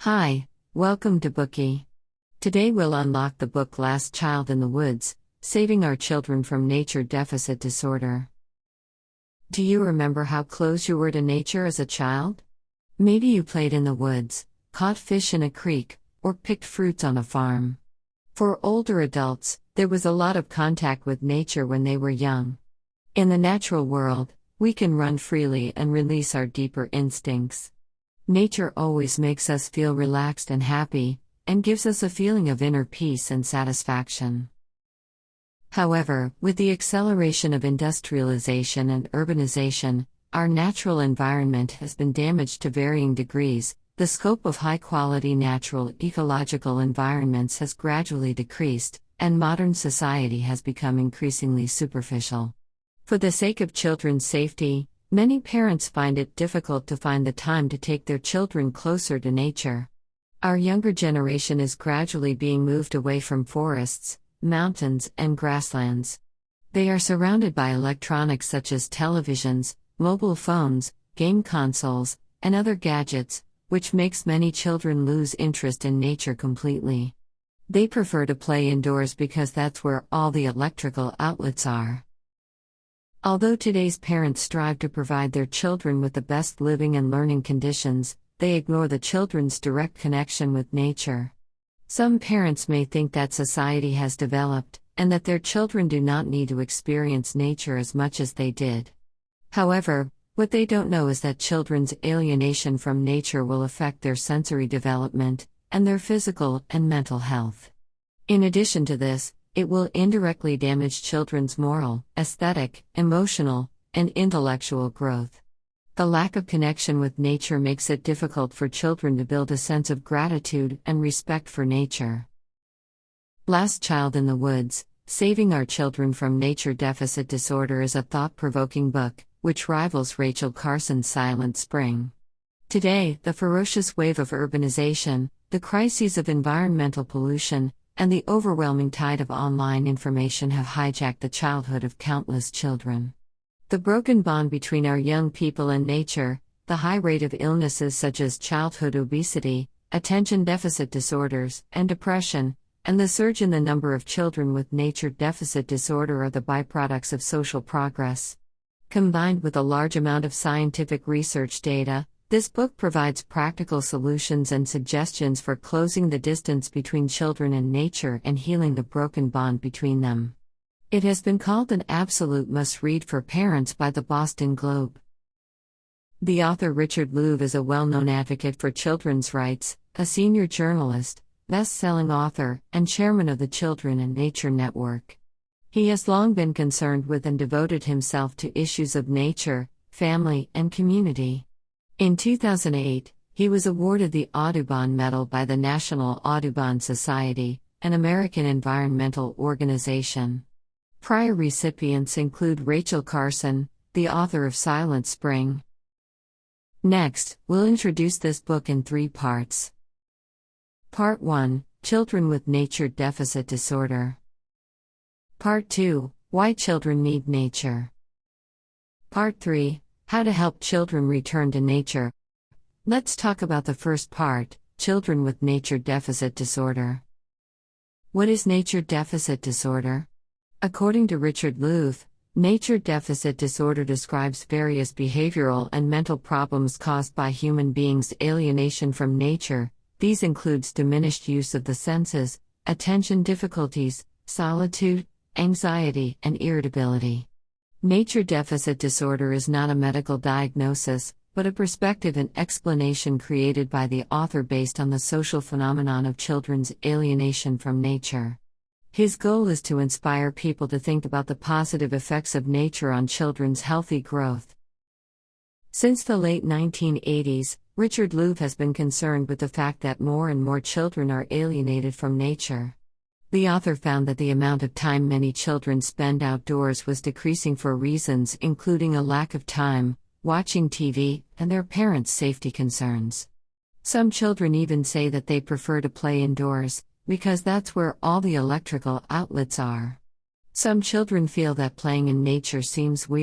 Hi, welcome to Bookie. Today we'll unlock the book Last Child in the Woods, Saving Our Children from Nature Deficit Disorder. Do you remember how close you were to nature as a child? Maybe you played in the woods, caught fish in a creek, or picked fruits on a farm. For older adults, there was a lot of contact with nature when they were young. In the natural world, we can run freely and release our deeper instincts. Nature always makes us feel relaxed and happy, and gives us a feeling of inner peace and satisfaction. However, with the acceleration of industrialization and urbanization, our natural environment has been damaged to varying degrees. The scope of high-quality natural ecological environments has gradually decreased, and modern society has become increasingly superficial. For the sake of children's safety, many parents find it difficult to find the time to take their children closer to nature. Our younger generation is gradually being moved away from forests, mountains, and grasslands. They are surrounded by electronics such as televisions, mobile phones, game consoles, and other gadgets, which makes many children lose interest in nature completely. They prefer to play indoors because that's where all the electrical outlets are. Although today's parents strive to provide their children with the best living and learning conditions, they ignore the children's direct connection with nature. Some parents may think that society has developed, and that their children do not need to experience nature as much as they did. However, what they don't know is that children's alienation from nature will affect their sensory development, and their physical and mental health. In addition to this, it will indirectly damage children's moral, aesthetic, emotional, and intellectual growth. The lack of connection with nature makes it difficult for children to build a sense of gratitude and respect for nature. Last Child in the Woods, Saving Our Children from Nature Deficit Disorder is a thought-provoking book, which rivals Rachel Carson's Silent Spring. Today, the ferocious wave of urbanization, the crises of environmental pollution, and the overwhelming tide of online information have hijacked the childhood of countless children. The broken bond between our young people and nature, the high rate of illnesses such as childhood obesity, attention deficit disorders, and depression, and the surge in the number of children with nature deficit disorder are the byproducts of social progress. Combined with a large amount of scientific research data, this book provides practical solutions and suggestions for closing the distance between children and nature and healing the broken bond between them. It has been called an absolute must-read for parents by the Boston Globe. The author Richard Louv is a well-known advocate for children's rights, a senior journalist, best-selling author, and chairman of the Children and Nature Network. He has long been concerned with and devoted himself to issues of nature, family, and community. In 2008, he was awarded the Audubon Medal by the National Audubon Society, an American environmental organization. Prior recipients include Rachel Carson, the author of Silent Spring. Next, we'll introduce this book in 3 parts. Part 1, Children with Nature Deficit Disorder. Part 2, Why Children Need Nature. Part 3, How to Help Children Return to Nature. Let's talk about the first part, Children with Nature Deficit Disorder. What is nature deficit disorder? According to Richard Louv, nature deficit disorder describes various behavioral and mental problems caused by human beings' alienation from nature. These includes diminished use of the senses, attention difficulties, solitude, anxiety, and irritability. Nature deficit disorder is not a medical diagnosis, but a perspective and explanation created by the author based on the social phenomenon of children's alienation from nature. His goal is to inspire people to think about the positive effects of nature on children's healthy growth. Since the late 1980s, Richard Louv has been concerned with the fact that more and more children are alienated from nature. The author found that the amount of time many children spend outdoors was decreasing for reasons including a lack of time, watching TV, and their parents' safety concerns. Some children even say that they prefer to play indoors, because that's where all the electrical outlets are. Some children feel that playing in nature seems weird.